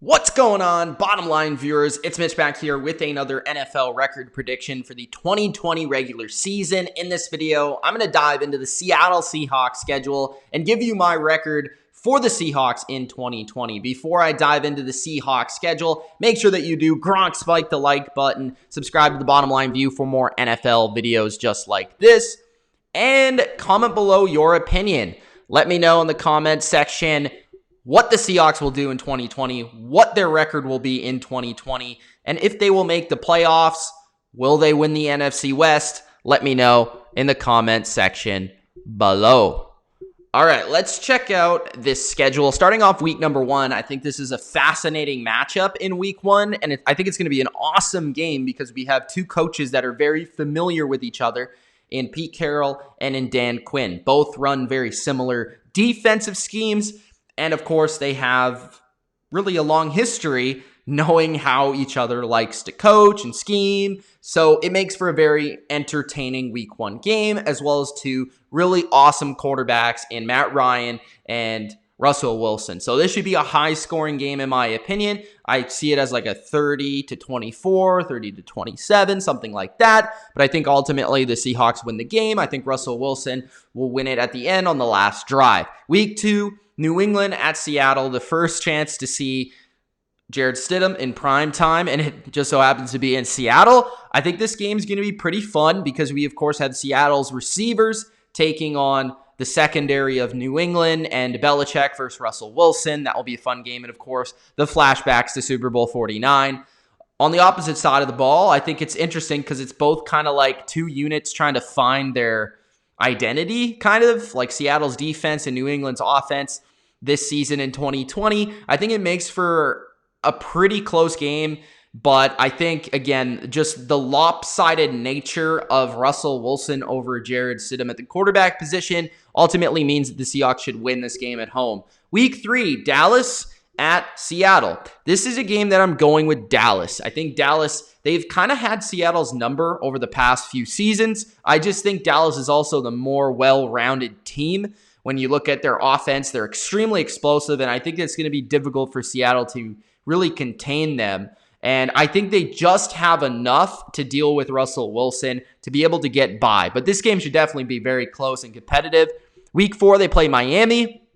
What's going on, bottom line viewers? It's Mitch back here with another NFL record prediction for the 2020 regular season. In this video, I'm going to dive into the Seattle Seahawks schedule and give you my record for the Seahawks in 2020. Before I dive into the Seahawks schedule, make sure that you do Gronk spike the like button, subscribe to the Bottom Line View for more NFL videos just like this, and comment below your opinion. Let me know in the comment section what the Seahawks will do in 2020, what their record will be in 2020, and if they will make the playoffs. Will they win the NFC West? Let me know in the comment section below. All right, let's check out this schedule. Starting off week number 1, I think this is a fascinating matchup in week 1, and I think it's going to be an awesome game because we have two coaches that are very familiar with each other in Pete Carroll and in Dan Quinn. Both run very similar defensive schemes. And of course, they have really a long history knowing how each other likes to coach and scheme. So it makes for a very entertaining week 1 game, as well as two really awesome quarterbacks in Matt Ryan and Russell Wilson. So this should be a high-scoring game in my opinion. I see it as like a 30-24, 30-27, something like that. But I think ultimately the Seahawks win the game. I think Russell Wilson will win it at the end on the last drive. Week 2, New England at Seattle, the first chance to see Jared Stidham in prime time, and it just so happens to be in Seattle. I think this game is going to be pretty fun because we, of course, had Seattle's receivers taking on the secondary of New England and Belichick versus Russell Wilson. That will be a fun game, and, of course, the flashbacks to Super Bowl 49. On the opposite side of the ball, I think it's interesting because it's both kind of like two units trying to find their identity, kind of like Seattle's defense and New England's offense this season in 2020. I think it makes for a pretty close game, but I think, again, just the lopsided nature of Russell Wilson over Jared Stidham at the quarterback position ultimately means that the Seahawks should win this game at home. Week 3, Dallas at Seattle. This is a game that I'm going with Dallas. I think Dallas, they've kind of had Seattle's number over the past few seasons. I just think Dallas is also the more well-rounded team. When you look at their offense, they're extremely explosive, and I think it's going to be difficult for Seattle to really contain them. And I think they just have enough to deal with Russell Wilson to be able to get by. But this game should definitely be very close and competitive. Week 4, they play Miami.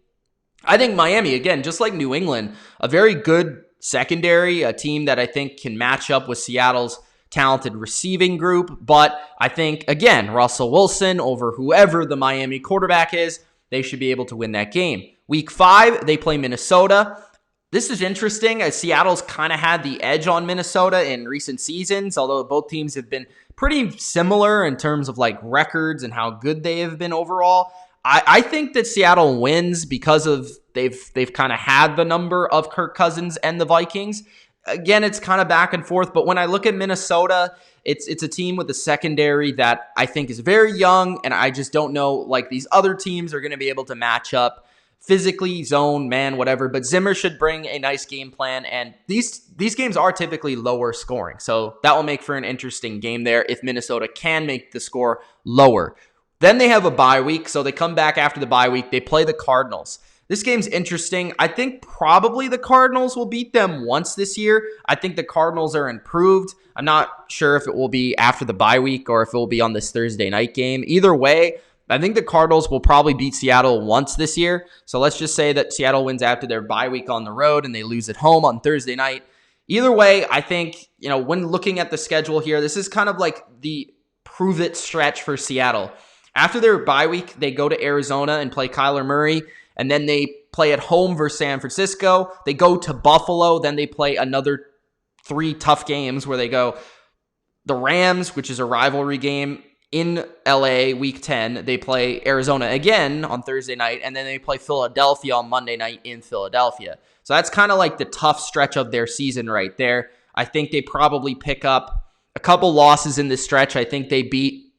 I think Miami, again, just like New England, a very good secondary, a team that I think can match up with Seattle's talented receiving group. But I think, again, Russell Wilson over whoever the Miami quarterback is, they should be able to win that game. Week 5, they play Minnesota. This is interesting, as Seattle's kind of had the edge on Minnesota in recent seasons, although both teams have been pretty similar in terms of like records and how good they have been overall. I think that Seattle wins because of they've kind of had the number of Kirk Cousins and the Vikings. Again, it's kind of back and forth, but when I look at Minnesota, it's a team with a secondary that I think is very young, and I just don't know, like, these other teams are going to be able to match up physically, zone, man, whatever. But Zimmer should bring a nice game plan, and these games are typically lower scoring, so that will make for an interesting game there if Minnesota can make the score lower. Then they have a bye week, so they come back after the bye week. They play the Cardinals. This game's interesting. I think probably the Cardinals will beat them once this year. I think the Cardinals are improved. I'm not sure if it will be after the bye week or if it will be on this Thursday night game. Either way, I think the Cardinals will probably beat Seattle once this year. So let's just say that Seattle wins after their bye week on the road and they lose at home on Thursday night. Either way, I think, when looking at the schedule here, this is kind of like the prove-it stretch for Seattle. After their bye week, they go to Arizona and play Kyler Murray. And then they play at home versus San Francisco. They go to Buffalo. Then they play another 3 tough games where they go the Rams, which is a rivalry game in LA, week 10. They play Arizona again on Thursday night. And then they play Philadelphia on Monday night in Philadelphia. So that's kind of like the tough stretch of their season right there. I think they probably pick up a couple losses in this stretch. I think they beat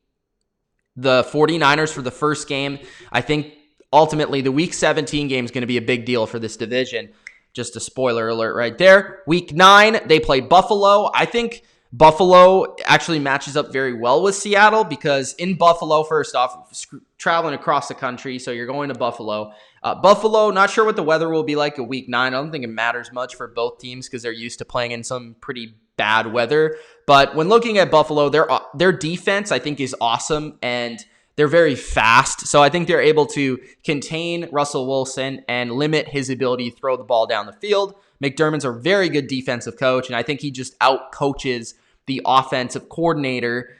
the 49ers for the first game. I think ultimately, the Week 17 game is going to be a big deal for this division. Just a spoiler alert right there. Week 9, they play Buffalo. I think Buffalo actually matches up very well with Seattle because in Buffalo, first off, traveling across the country, so you're going to Buffalo. Buffalo, not sure what the weather will be like in week 9. I don't think it matters much for both teams because they're used to playing in some pretty bad weather. But when looking at Buffalo, their defense, I think, is awesome, and they're very fast. So I think they're able to contain Russell Wilson and limit his ability to throw the ball down the field. McDermott's a very good defensive coach, and I think he just out-coaches the offensive coordinator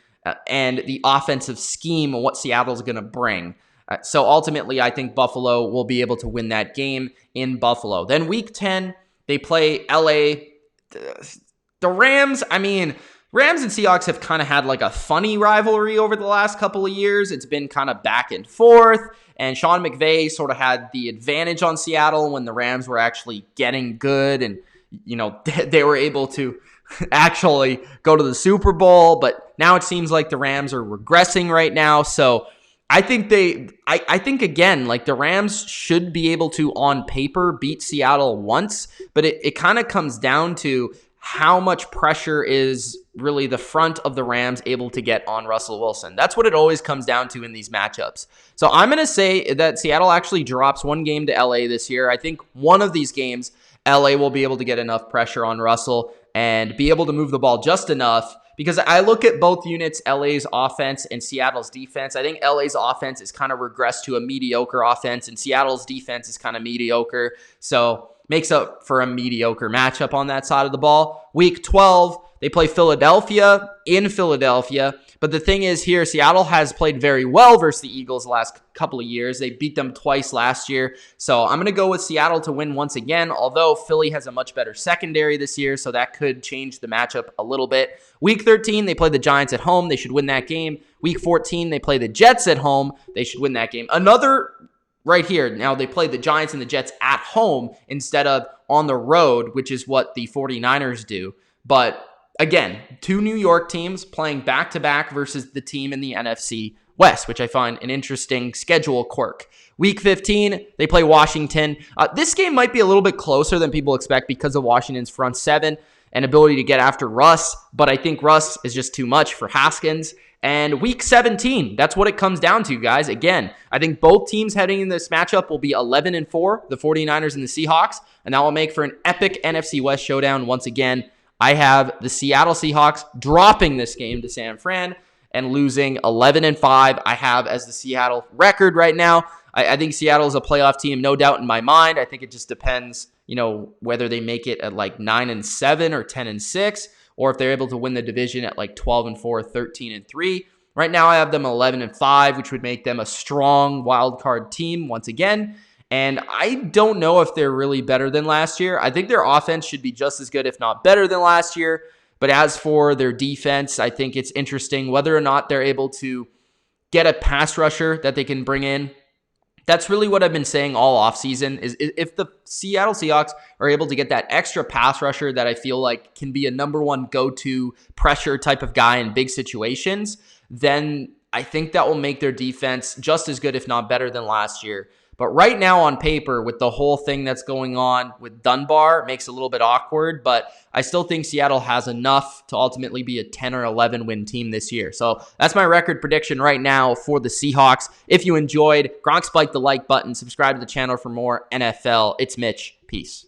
and the offensive scheme and what Seattle's going to bring. So ultimately, I think Buffalo will be able to win that game in Buffalo. Then week 10, they play LA. The Rams, Rams and Seahawks have kind of had like a funny rivalry over the last couple of years. It's been kind of back and forth, and Sean McVay sort of had the advantage on Seattle when the Rams were actually getting good and, they were able to actually go to the Super Bowl, but now it seems like the Rams are regressing right now. So I think again, like the Rams should be able to, on paper, beat Seattle once, but it kind of comes down to how much pressure is really the front of the Rams able to get on Russell Wilson. That's what it always comes down to in these matchups. So I'm going to say that Seattle actually drops one game to LA this year. I think one of these games, LA will be able to get enough pressure on Russell and be able to move the ball just enough, because I look at both units, LA's offense and Seattle's defense. I think LA's offense is kind of regressed to a mediocre offense, and Seattle's defense is kind of mediocre. So makes up for a mediocre matchup on that side of the ball. Week 12, they play Philadelphia in Philadelphia. But the thing is here, Seattle has played very well versus the Eagles the last couple of years. They beat them twice last year. So I'm going to go with Seattle to win once again, although Philly has a much better secondary this year, so that could change the matchup a little bit. Week 13, they play the Giants at home. They should win that game. Week 14, they play the Jets at home. They should win that game. Another right here, now they play the Giants and the Jets at home instead of on the road, which is what the 49ers do. But again, two New York teams playing back-to-back versus the team in the NFC West, which I find an interesting schedule quirk. Week 15, they play Washington. This game might be a little bit closer than people expect because of Washington's front seven and ability to get after Russ, but I think Russ is just too much for Haskins. And week 17, that's what it comes down to, guys. Again, I think both teams heading in this matchup will be 11-4, the 49ers and the Seahawks, and that will make for an epic NFC West showdown once again. I have the Seattle Seahawks dropping this game to San Fran and losing 11-5. I have as the Seattle record right now. I think Seattle is a playoff team, no doubt in my mind. I think it just depends, whether they make it at like 9-7 or 10-6, or if they're able to win the division at like 12-4, 13-3. Right now, I have them 11-5, which would make them a strong wild card team once again. And I don't know if they're really better than last year. I think their offense should be just as good, if not better than last year. But as for their defense, I think it's interesting whether or not they're able to get a pass rusher that they can bring in. That's really what I've been saying all offseason, is if the Seattle Seahawks are able to get that extra pass rusher that I feel like can be a number one go-to pressure type of guy in big situations, then I think that will make their defense just as good, if not better than last year. But right now on paper, with the whole thing that's going on with Dunbar, it makes it a little bit awkward, but I still think Seattle has enough to ultimately be a 10 or 11 win team this year. So that's my record prediction right now for the Seahawks. If you enjoyed, Gronk spike the like button, subscribe to the channel for more NFL. It's Mitch. Peace.